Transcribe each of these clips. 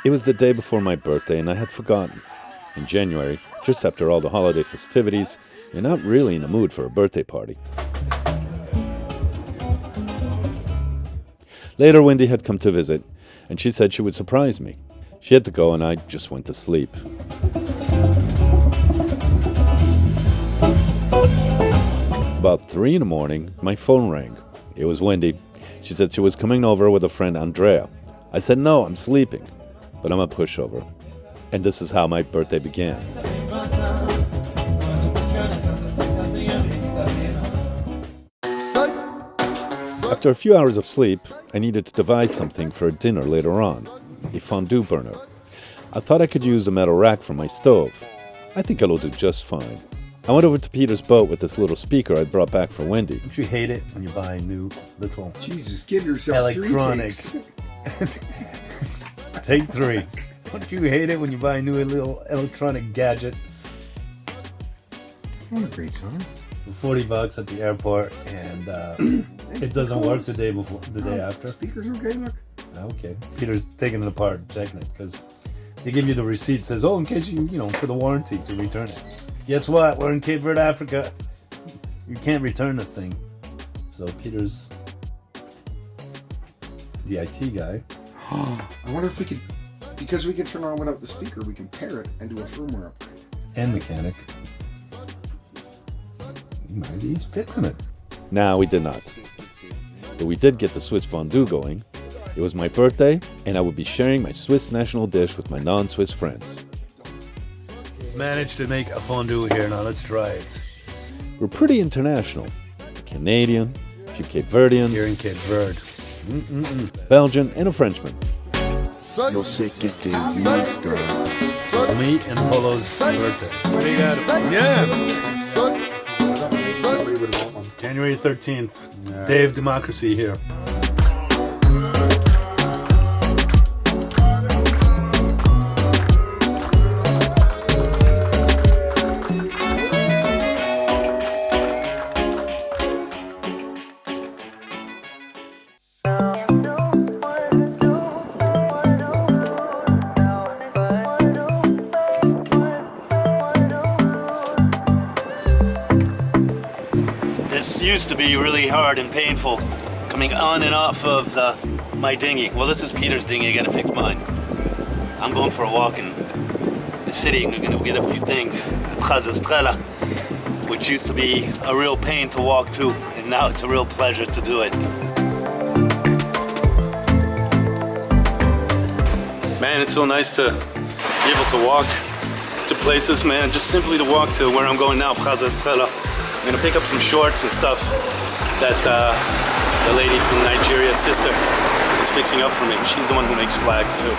It was the day before my birthday, and I had forgotten. In January, just after all the holiday festivities, you're not really in the mood for a birthday party. Later, Wendy had come to visit, and she said she would surprise me. She had to go, and I just went to sleep. About 3 a.m, my phone rang. It was Wendy. She said she was coming over with a friend, Andrea. I said, no, I'm sleeping, but I'm a pushover. And this is how my birthday began. After a few hours of sleep, I needed to devise something for a dinner later on, a fondue burner. I thought I could use a metal rack for my stove. I think it'll do just fine. I went over to Peter's boat with this little speaker I'd brought back for Wendy. Don't you hate it when you buy new little Jesus, give yourself electronics? Take 3. Don't you hate it when you buy a new little electronic gadget? It's not a great song. For $40 at the airport, and it doesn't work the day before, the day after. Speaker's okay, look. Okay. Peter's taking it apart, checking it, because they give you the receipt, says, oh, in case you for the warranty to return it. Guess what? We're in Cape Verde, Africa. You can't return this thing. So Peter's the IT guy. I wonder if we could, because we can turn on without the speaker, we can pair it and do a firmware upgrade. And mechanic. Maybe he's fixing it. No, we did not. But we did get the Swiss fondue going. It was my birthday, and I would be sharing my Swiss national dish with my non-Swiss friends. Managed to make a fondue here. Now let's try it. We're pretty international. A Canadian, a few Cape Verdeans, Here in Cape Verde. Belgian, and a Frenchman. Yo sé que te gusta. Me and Polo's birthday. What do you got? Yeah. January 13th. Day of Democracy here. This used to be really hard and painful, coming on and off of my dinghy. Well, this is Peter's dinghy. I gotta fix mine. I'm going for a walk in the city. I'm gonna get a few things at Casa Estrella, which used to be a real pain to walk to, and now it's a real pleasure to do it. Man, it's so nice to be able to walk to places, man. Just simply to walk to where I'm going now, Casa Estrella. I'm gonna pick up some shorts and stuff that the lady from Nigeria's sister is fixing up for me. She's the one who makes flags too.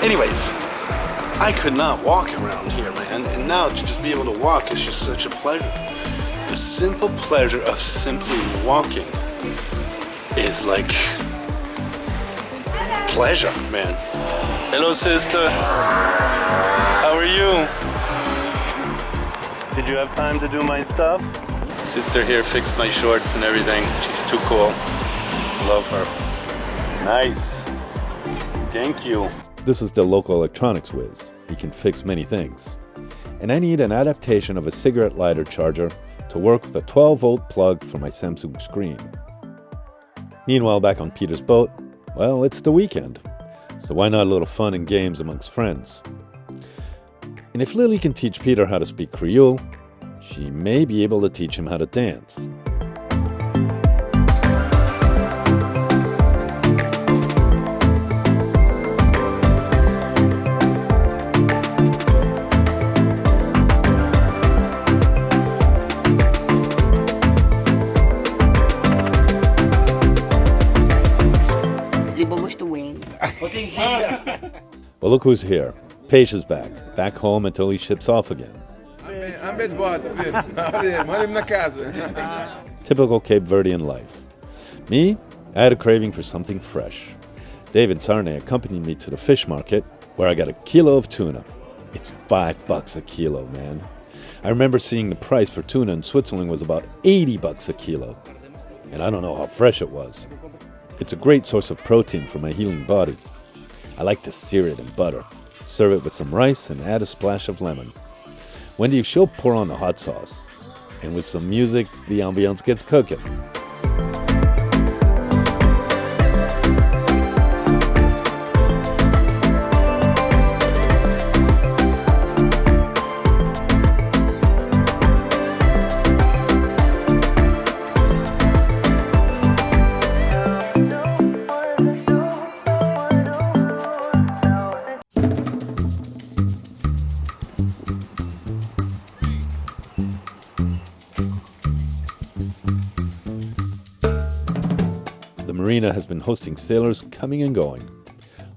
Anyways, I could not walk around here, man, and now to just be able to walk is just such a pleasure. The simple pleasure of simply walking is like pleasure, man. Hello, sister. How are you? Did you have time to do my stuff? Sister here fixed my shorts and everything. She's too cool. Love her. Nice. Thank you. This is the local electronics whiz. He can fix many things. And I need an adaptation of a cigarette lighter charger to work with a 12-volt plug for my Samsung screen. Meanwhile, back on Peter's boat, well, it's the weekend. So why not a little fun and games amongst friends? And if Lily can teach Peter how to speak Creole, she may be able to teach him how to dance. Well, look who's here. Paige is back home until he ships off again. Typical Cape Verdean life. Me, I had a craving for something fresh. Dave and Sarne accompanied me to the fish market, where I got a kilo of tuna. It's $5 a kilo, man. I remember seeing the price for tuna in Switzerland was about $80 a kilo. And I don't know how fresh it was. It's a great source of protein for my healing body. I like to sear it in butter. Serve it with some rice and add a splash of lemon. Wendy, she'll pour on the hot sauce. And with some music, the ambiance gets cooking. The marina has been hosting sailors coming and going,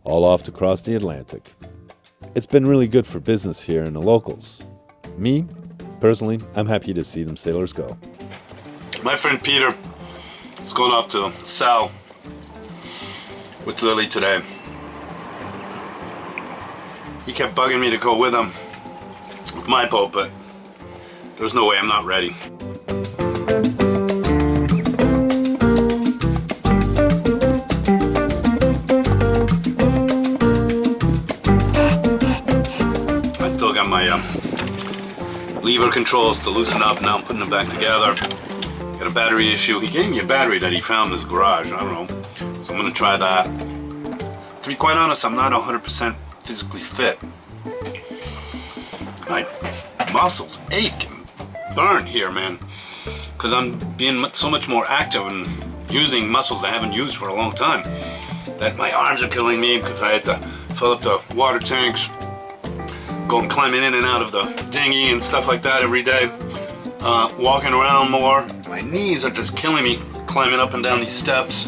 all off to cross the Atlantic. It's been really good for business here and the locals. Me, personally, I'm happy to see them sailors go. My friend Peter is going off to Sal with Lily today. He kept bugging me to go with him with my boat, but there's no way, I'm not ready. My lever controls to loosen up. Now I'm putting them back together. Got a battery issue. He gave me a battery that he found in his garage. I don't know. So I'm gonna try that. To be quite honest, I'm not 100% physically fit. My muscles ache and burn here, man. Because I'm being so much more active and using muscles I haven't used for a long time. That my arms are killing me because I had to fill up the water tanks, going climbing in and out of the dinghy and stuff like that every day, walking around more. My knees are just killing me climbing up and down these steps.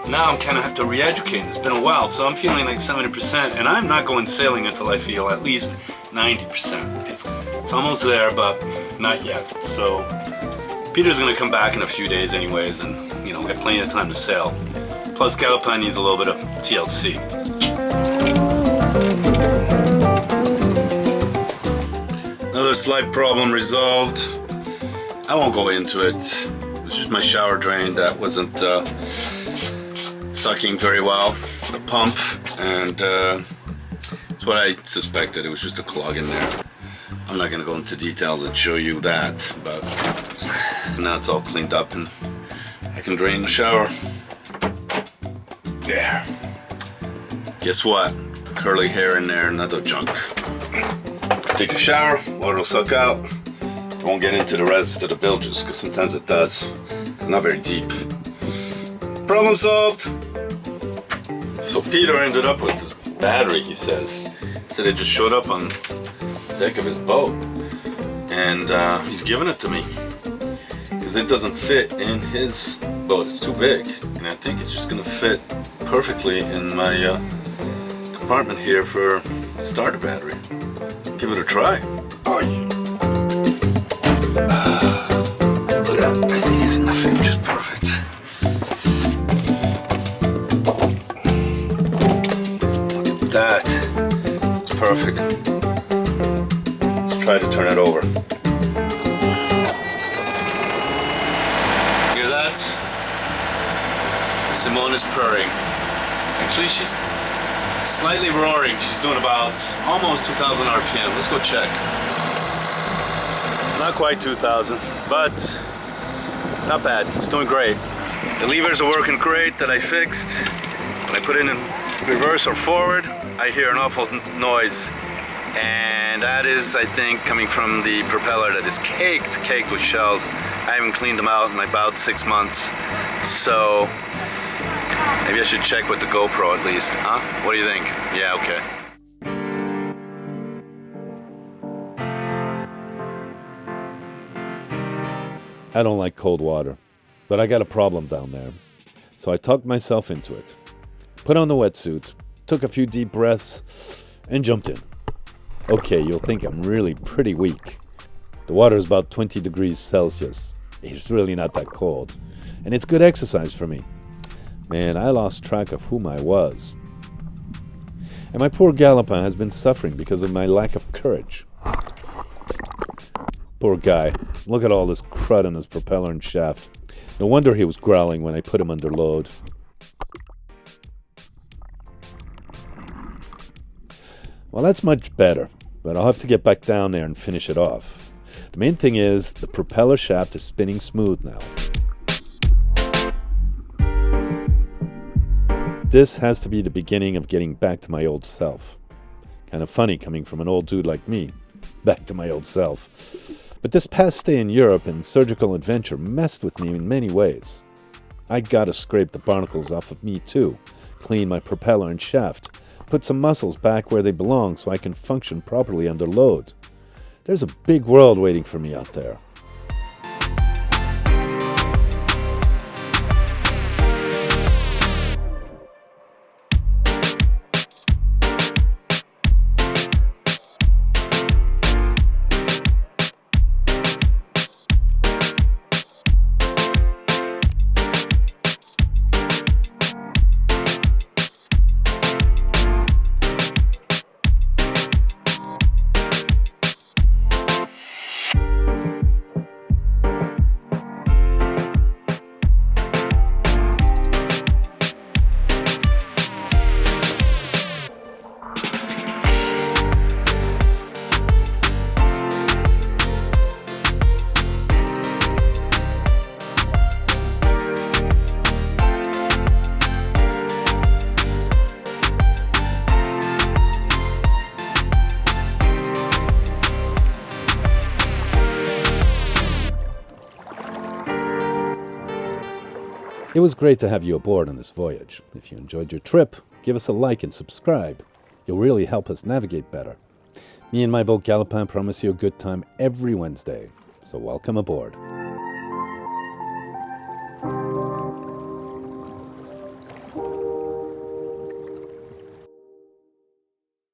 Now I'm kind of have to re-educate. It's been a while, so I'm feeling like 70%, and I'm not going sailing until I feel at least 90%. It's almost there, but not yet. So Peter's gonna come back in a few days anyways, and you know, got plenty of time to sail. Plus Galopin needs a little bit of TLC. Another slight problem resolved. I won't go into it. It was just my shower drain that wasn't sucking very well, the pump, and it's what I suspected. It was just a clog in there. I'm not gonna go into details and show you that, but now it's all cleaned up and I can drain the shower. There. Guess what? Curly hair in there, another junk. Take a shower, water will suck out. I won't get into the rest of the bilges because sometimes it does. It's not very deep. Problem solved. So Peter ended up with this battery, he says. He said it just showed up on the deck of his boat. And he's giving it to me because it doesn't fit in his boat. It's too big. And I think it's just gonna fit perfectly in my compartment here for the starter battery. Give it a try. Oh, yeah. Look at that. I think it's gonna fit just perfect. Look at that. It's perfect. Let's try to turn it over. Hear that? Simone is purring. Actually, she's slightly roaring. She's doing about almost 2,000 RPM. Let's go check. Not quite 2,000, but not bad. It's doing great. The levers are working great that I fixed. When I put it in reverse or forward, I hear an awful noise. And that is, I think, coming from the propeller that is caked with shells. I haven't cleaned them out in about 6 months. So maybe I should check with the GoPro at least, huh? What do you think? Yeah, okay. I don't like cold water, but I got a problem down there. So I tucked myself into it, put on the wetsuit, took a few deep breaths, and jumped in. Okay, you'll think I'm really pretty weak. The water is about 20 degrees Celsius. It's really not that cold, and it's good exercise for me. Man, I lost track of whom I was. And my poor Galopin has been suffering because of my lack of courage. Poor guy. Look at all this crud on his propeller and shaft. No wonder he was growling when I put him under load. Well, that's much better, but I'll have to get back down there and finish it off. The main thing is the propeller shaft is spinning smooth now. This has to be the beginning of getting back to my old self. Kind of funny coming from an old dude like me. Back to my old self. But this past stay in Europe and surgical adventure messed with me in many ways. I gotta scrape the barnacles off of me too, clean my propeller and shaft, put some muscles back where they belong so I can function properly under load. There's a big world waiting for me out there. It was great to have you aboard on this voyage. If you enjoyed your trip, give us a like and subscribe. You'll really help us navigate better. Me and my boat Galopin promise you a good time every Wednesday, so welcome aboard.